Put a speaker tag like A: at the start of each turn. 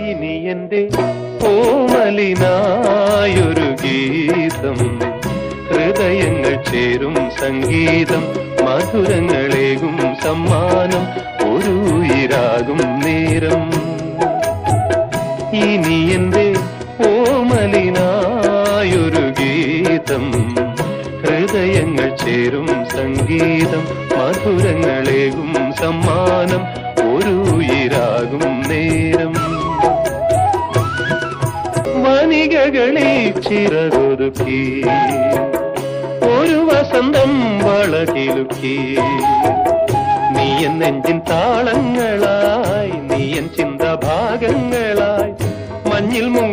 A: ഇനി എന്റെ കോമലിനായൊരു ഗീതം, ഹൃദയങ്ങൾ ചേരും സംഗീതം, മധുരങ്ങളേകും സമ്മാനം, ഒരു ഉയിരാകും നേരം. ഇനി എന്റെ കോമലിനായൊരു ഗീതം, ഹൃദയങ്ങൾ ചേരും സംഗീതം, മധുരങ്ങളേകും സമ്മാനം, ഒരു ഉയിരാകും നേരം. വനികകളിൽ ചിറകൊതുക്കി ഒരു വസന്തം വളകിലുക്കി, നീയൻ നെഞ്ചിൻ താളങ്ങളായി, നീയൻ ചിന്താഭാഗങ്ങളായി, മഞ്ഞിൽ മുങ്ങി